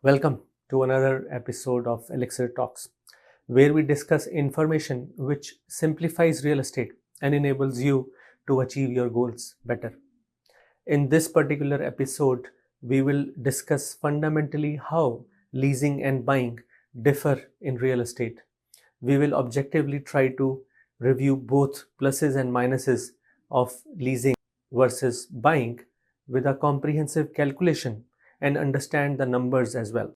Welcome to another episode of Elixir Talks, where we discuss information which simplifies real estate and enables you to achieve your goals better. In this particular episode, we will discuss fundamentally how leasing and buying differ in real estate. We will objectively try to review both pluses and minuses of leasing versus buying with a comprehensive calculation and understand the numbers as well.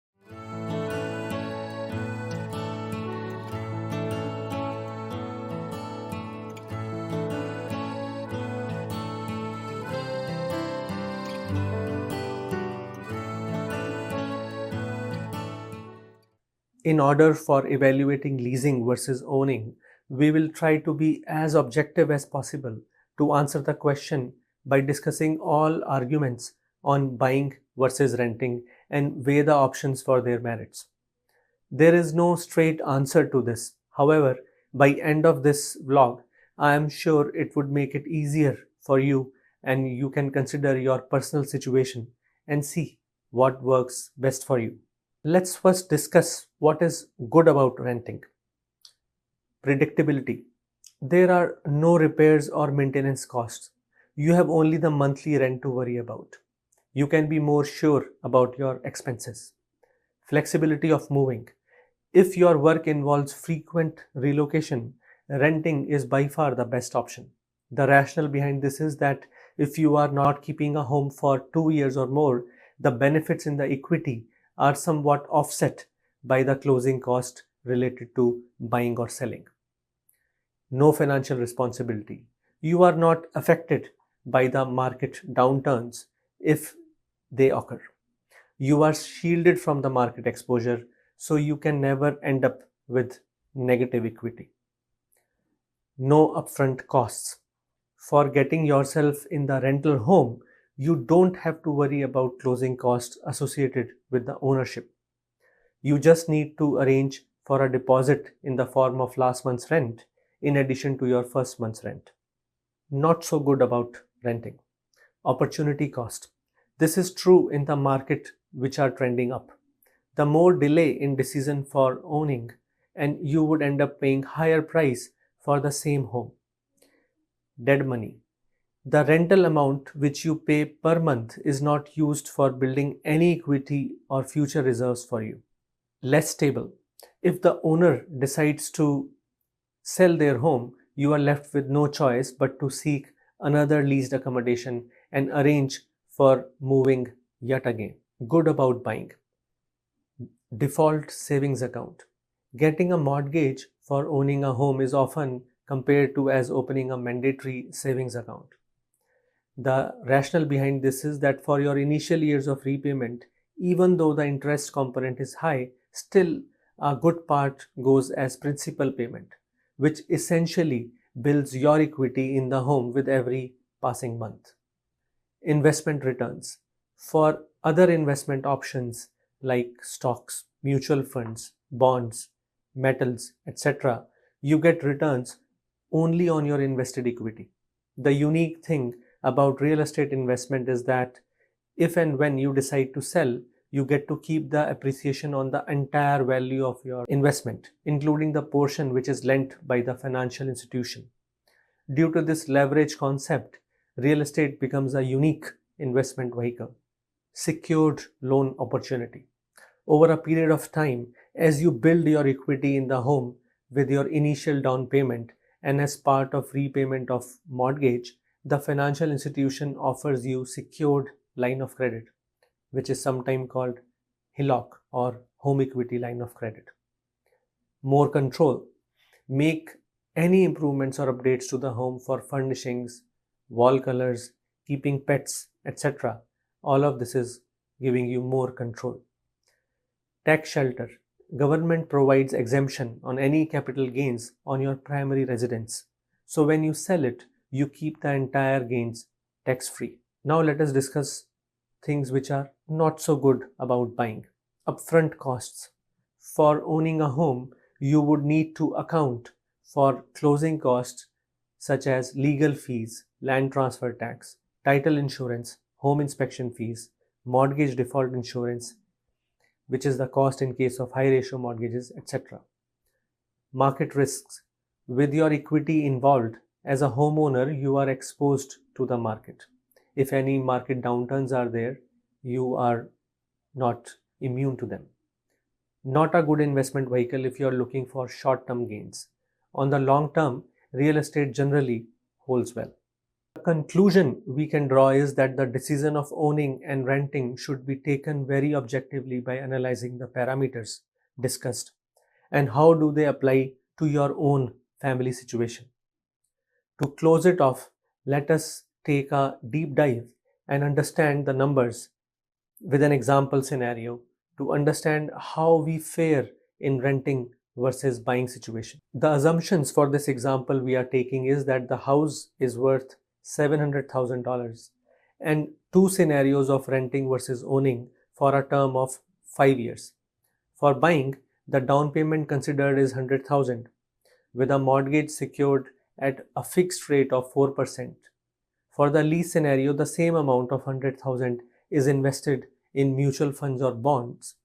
In order for evaluating leasing versus owning, we will try to be as objective as possible to answer the question by discussing all arguments on buying versus renting and weigh the options for their merits. There is no straight answer to this. However, by end of this vlog, I am sure it would make it easier for you and you can consider your personal situation and see what works best for you. Let's first discuss what is good about renting. Predictability. There are no repairs or maintenance costs. You have only the monthly rent to worry about. You can be more sure about your expenses. Flexibility of moving. If your work involves frequent relocation, renting is by far the best option. The rationale behind this is that if you are not keeping a home for 2 years or more, the benefits in the equity are somewhat offset by the closing cost related to buying or selling. No financial responsibility. You are not affected by the market downturns if they occur. You are shielded from the market exposure, so you can never end up with negative equity. No upfront costs. For getting yourself in the rental home, you don't have to worry about closing costs associated with the ownership. You just need to arrange for a deposit in the form of last month's rent in addition to your first month's rent. Not so good about renting. Opportunity cost. This is true in the market which are trending up. The more delay in decision for owning, and you would end up paying higher price for the same home. Dead money. The rental amount which you pay per month is not used for building any equity or future reserves for you. Less stable. If the owner decides to sell their home, you are left with no choice but to seek another leased accommodation and arrange for moving yet again. Good about buying. Default savings account. Getting a mortgage for owning a home is often compared to as opening a mandatory savings account. The rationale behind this is that for your initial years of repayment, even though the interest component is high, still a good part goes as principal payment, which essentially builds your equity in the home with every passing month. Investment returns. For other investment options like stocks, mutual funds, bonds, metals, etc., you get returns only on your invested equity. The unique thing about real estate investment is that if and when you decide to sell, you get to keep the appreciation on the entire value of your investment, including the portion which is lent by the financial institution. Due to this leverage concept, real estate becomes a unique investment vehicle. Secured loan opportunity. Over a period of time, as you build your equity in the home with your initial down payment and as part of repayment of mortgage, the financial institution offers you secured line of credit, which is sometimes called HELOC or home equity line of credit. More control. Make any improvements or updates to the home for furnishings, wall colors, keeping pets, etc. All of this is giving you more control. Tax shelter. Government provides exemption on any capital gains on your primary residence. So when you sell it, you keep the entire gains tax-free. Now let us discuss things which are not so good about buying. Upfront costs. For owning a home, you would need to account for closing costs such as legal fees, land transfer tax, title insurance, home inspection fees, mortgage default insurance, which is the cost in case of high ratio mortgages, etc. Market risks. With your equity involved, as a homeowner, you are exposed to the market. If any market downturns are there, you are not immune to them. Not a good investment vehicle if you are looking for short-term gains. On the long term, real estate generally holds well. The conclusion we can draw is that the decision of owning and renting should be taken very objectively by analyzing the parameters discussed and how do they apply to your own family situation. To close it off, let us take a deep dive and understand the numbers with an example scenario to understand how we fare in renting versus buying situation. The assumptions for this example we are taking is that the house is worth $700,000 and two scenarios of renting versus owning for a term of 5 years. For buying, the down payment considered is $100,000 with a mortgage secured at a fixed rate of 4%. For the lease scenario, the same amount of $100,000 is invested in mutual funds or bonds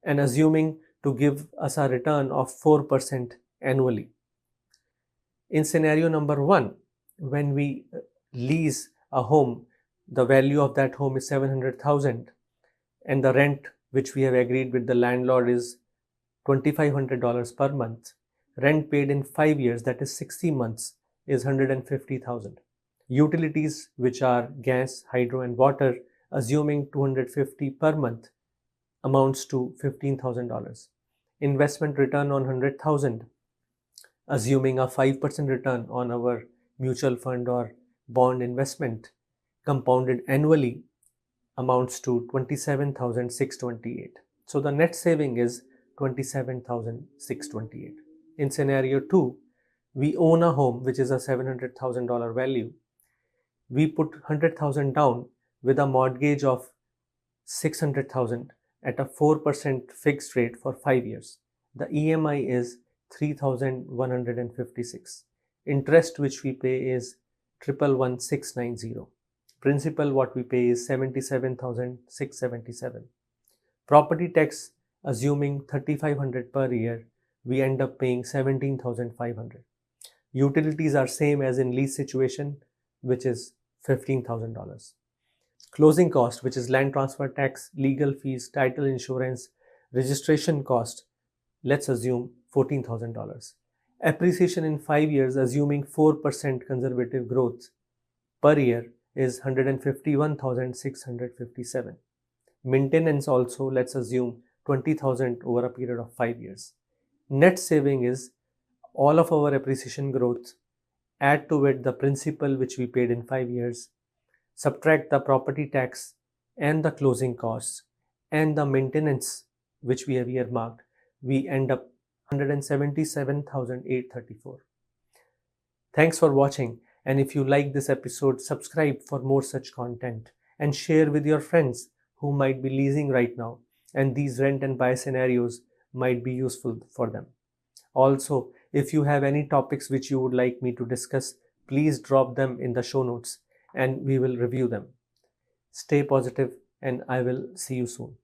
and assuming to give us a return of 4% annually. In scenario number 1, when we lease a home, the value of that home is 700,000 and the rent which we have agreed with the landlord is $2,500 per month. Rent paid in 5 years, that is 60 months, is 150,000. Utilities, which are gas, hydro and water, assuming 250 per month, amounts to $15,000. Investment return on 100,000, assuming a 5% return on our mutual fund or bond investment compounded annually, amounts to 27,628. So the net saving is 27,628. In scenario 2, we own a home which is a $700,000 value. We put 100,000 down with a mortgage of 600,000 at a 4% fixed rate for 5 years. The EMI is 3,156. Interest which we pay is 111,690. Principal what we pay is 77,677. Property tax, assuming 3,500 per year, we end up paying 17,500. Utilities are same as in lease situation, which is $15,000. Closing cost, which is land transfer tax, legal fees, title insurance, registration cost, let's assume $14,000. Appreciation in 5 years, assuming 4% conservative growth per year, is 151,657. Maintenance also, let's assume 20,000 over a period of 5 years. Net saving is all of our appreciation growth, add to it the principal which we paid in 5 years, subtract the property tax and the closing costs and the maintenance which we have earmarked, we end up 177,834. Thanks for watching, and if you like this episode, subscribe for more such content and share with your friends who might be leasing right now and these rent and buy scenarios might be useful for them. Also, if you have any topics which you would like me to discuss, please drop them in the show notes and we will review them. Stay positive and I will see you soon.